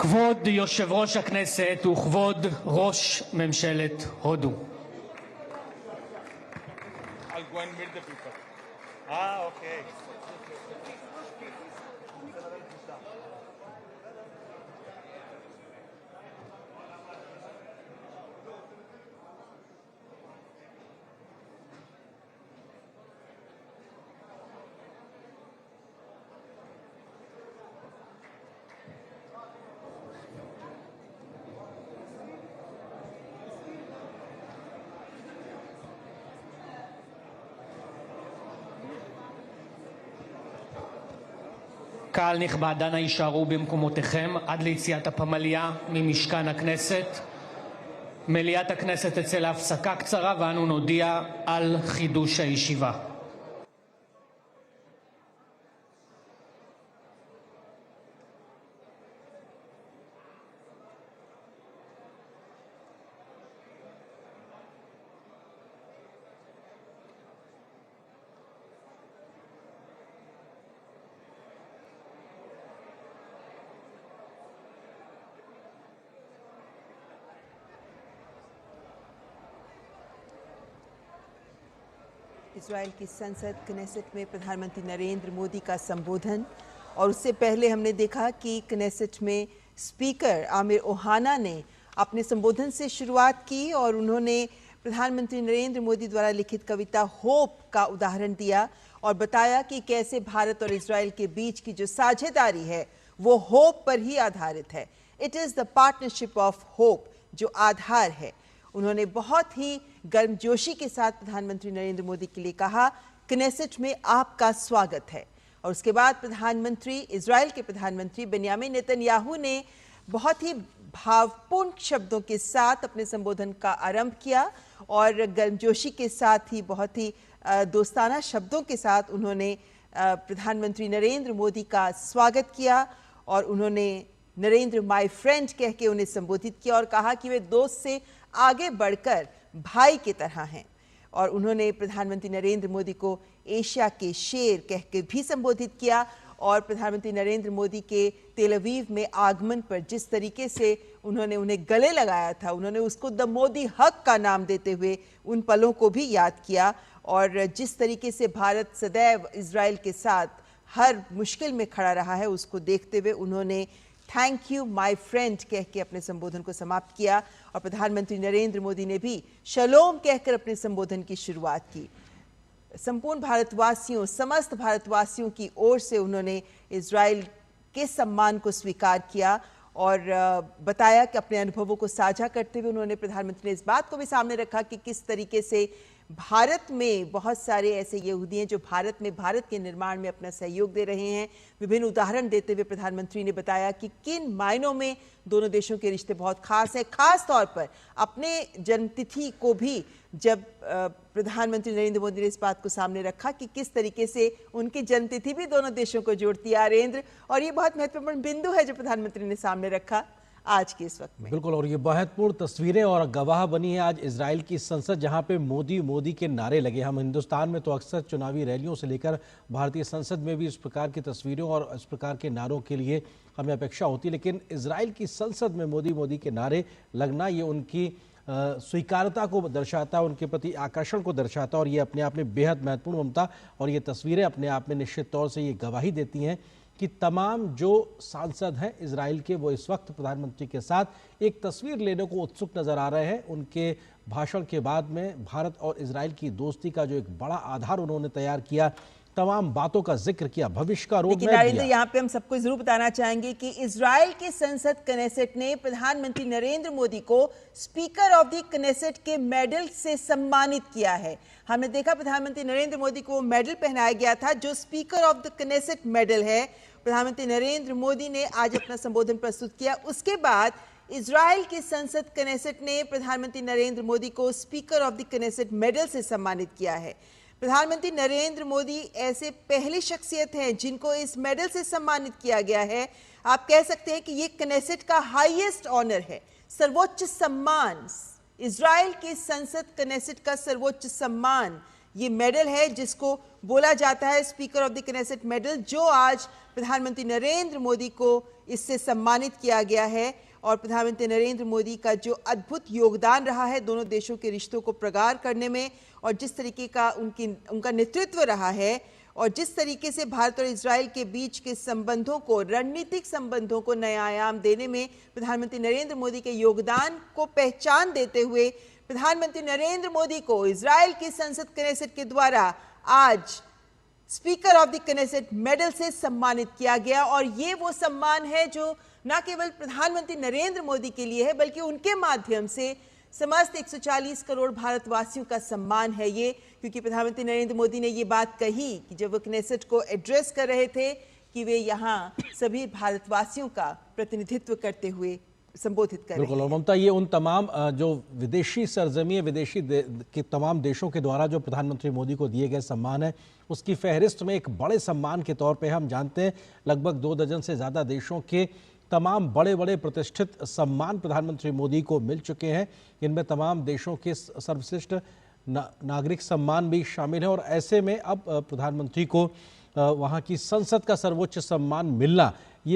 כבוד יושב ראש הכנסת וכבוד ראש ממשלת הודו. I'll go and meet the people. Okay. קהל נכבד, אנא יישארו במקומותיכם עד ליציאת הפמליה ממשכן הכנסת. מליאת הכנסת תצא להפסקה קצרה ואנו נודיע על חידוש הישיבה. Israel की संसद Knesset में प्रधानमंत्री नरेंद्र मोदी का संबोधन, और उससे पहले हमने देखा कि कनेसेट में स्पीकर आमिर ओहाना ने अपने संबोधन से शुरुआत की और उन्होंने प्रधानमंत्री नरेंद्र मोदी द्वारा लिखित कविता होप का उदाहरण दिया और बताया कि कैसे भारत और इजराइल के बीच की जो साझेदारी है वो होप पर ही आधारित है। It is the partnership of hope जो आधार है। उन्होंने बहुत ही गर्मजोशी के साथ प्रधानमंत्री नरेंद्र मोदी के लिए कहा, कनेसेट में आपका स्वागत है। और उसके बाद प्रधानमंत्री इजराइल के प्रधानमंत्री बेंयामिन नेतन्याहू ने बहुत ही भावपूर्ण शब्दों के साथ अपने संबोधन का आरंभ किया और गर्मजोशी के साथ ही बहुत ही दोस्ताना शब्दों के साथ उन्होंने प्रधानमंत्री नरेंद्र मोदी का स्वागत किया और उन्होंने नरेंद्र माय फ्रेंड कह के उन्हें संबोधित किया और कहा कि वे दोस्त से आगे बढ़कर भाई की तरह हैं। और उन्होंने प्रधानमंत्री नरेंद्र मोदी को एशिया के शेर कह के भी संबोधित किया और प्रधानमंत्री नरेंद्र मोदी के तेल अवीव में आगमन पर जिस तरीके से उन्होंने उन्हें गले लगाया था, उन्होंने उसको द मोदी हक का नाम देते हुए उन पलों को भी याद किया। और जिस तरीके से भारत सदैव इजराइल के साथ हर मुश्किल में खड़ा रहा है उसको देखते हुए उन्होंने थैंक यू माय फ्रेंड कह के अपने संबोधन को समाप्त किया। और प्रधानमंत्री नरेंद्र मोदी ने भी शलोम कहकर अपने संबोधन की शुरुआत की। संपूर्ण भारतवासियों, समस्त भारतवासियों की ओर से उन्होंने इजराइल के सम्मान को स्वीकार किया और बताया कि अपने अनुभवों को साझा करते हुए उन्होंने प्रधानमंत्री ने इस बात को भी सामने रखा कि किस तरीके से भारत में बहुत सारे ऐसे यहूदी हैं जो भारत में भारत के निर्माण में अपना सहयोग दे रहे हैं। विभिन्न उदाहरण देते हुए प्रधानमंत्री ने बताया कि किन मायनों में दोनों देशों के रिश्ते बहुत खास हैं। खास तौर पर अपने जन्मतिथि को भी जब प्रधानमंत्री नरेंद्र मोदी ने इस बात को सामने रखा कि किस तरीके से उनकी जन्मतिथि भी दोनों देशों को जोड़ती है आरेंद्र, और ये बहुत महत्वपूर्ण बिंदु है जो प्रधानमंत्री ने सामने रखा आज के इस वक्त में। बिल्कुल, और ये महत्वपूर्ण तस्वीरें और गवाह बनी है आज इजराइल की संसद, जहां पे मोदी मोदी के नारे लगे। हम हिंदुस्तान में तो अक्सर चुनावी रैलियों से लेकर भारतीय संसद में भी इस प्रकार की तस्वीरों और इस प्रकार के नारों के लिए हमें अपेक्षा होती है, लेकिन इजराइल की संसद में मोदी मोदी के नारे लगना ये उनकी स्वीकारता को दर्शाता है, उनके प्रति आकर्षण को दर्शाता है और ये अपने आप में बेहद महत्वपूर्ण ममता और ये तस्वीरें अपने आप में निश्चित तौर से ये गवाही देती हैं कि तमाम जो सांसद हैं इजराइल के वो इस वक्त प्रधानमंत्री के साथ एक तस्वीर लेने को उत्सुक नजर आ रहे हैं। उनके भाषण के बाद में भारत और इजराइल की दोस्ती का जो एक बड़ा आधार उन्होंने तैयार किया, तमाम बातों का जिक्र किया, भविष्य का रोड मैप दिया। यहाँ पे हम सबको जरूर बताना चाहेंगे कि इजराइल की संसद कनेसेट ने प्रधानमंत्री नरेंद्र मोदी को स्पीकर ऑफ द कनेसेट के मेडल से सम्मानित किया है। हमने देखा प्रधानमंत्री नरेंद्र मोदी को मेडल पहनाया गया था जो speaker of the Knesset medal है। प्रधानमंत्री नरेंद्र मोदी ने आज अपना संबोधन प्रस्तुत किया। उसके बाद इजराइल की संसद कनेसेट ने प्रधानमंत्री नरेंद्र मोदी को speaker of the Knesset medal से सम्मानित किया है। प्रधानमंत्री नरेंद्र मोदी ऐसे पहली शख्सियत हैं जिनको इस मेडल से सम्मानित किया गया है। आप कह सकते हैं कि ये कनेसेट का हाईएस्ट ऑनर है, सर्वोच्च सम्मान। इजराइल की संसद कनेसेट का सर्वोच्च सम्मान ये मेडल है जिसको बोला जाता है speaker of the Knesset medal, जो आज प्रधानमंत्री नरेंद्र मोदी को इससे सम्मानित किया गया है और प्रधानमंत्री नरेंद्र मोदी का जो अद्भुत योगदान रहा है दोनों देशों के रिश्तों को प्रगाढ़ करने में और जिस तरीके का उनका नेतृत्व रहा है और जिस तरीके से भारत और इजराइल के बीच के संबंधों को, रणनीतिक संबंधों को नया आयाम देने में प्रधानमंत्री नरेंद्र मोदी के योगदान को पहचान देते हुए प्रधानमंत्री नरेंद्र मोदी को इजराइल की संसद कनेसेट के द्वारा आज speaker of the Knesset medal से सम्मानित किया गया। और ये वो सम्मान है जो न केवल प्रधानमंत्री नरेंद्र मोदी के लिए है बल्कि उनके माध्यम से समस्त 140 करोड़ भारतवासियों का सम्मान है ये, क्योंकि प्रधानमंत्री नरेंद्र मोदी ने ये बात कही कि जब वो कनेसेट को एड्रेस कर रहे थे कि वे यहाँ सभी भारतवासियों का प्रतिनिधित्व करते हुए संबोधित कर रहे हैं। बिल्कुल, और ममता, ये उन तमाम जो विदेशी सरजमी विदेशी के तमाम देशों के द्वारा जो प्रधानमंत्री मोदी को दिए गए सम्मान है उसकी फहरिस्त में एक बड़े सम्मान के तौर पे हम जानते हैं लगभग 2 दर्जन से ज़्यादा देशों के तमाम बड़े बड़े प्रतिष्ठित सम्मान प्रधानमंत्री मोदी को मिल चुके हैं। इनमें तमाम देशों के सर्वश्रेष्ठ नागरिक सम्मान भी शामिल है और ऐसे में अब प्रधानमंत्री को वहाँ की संसद का सर्वोच्च सम्मान मिलना ये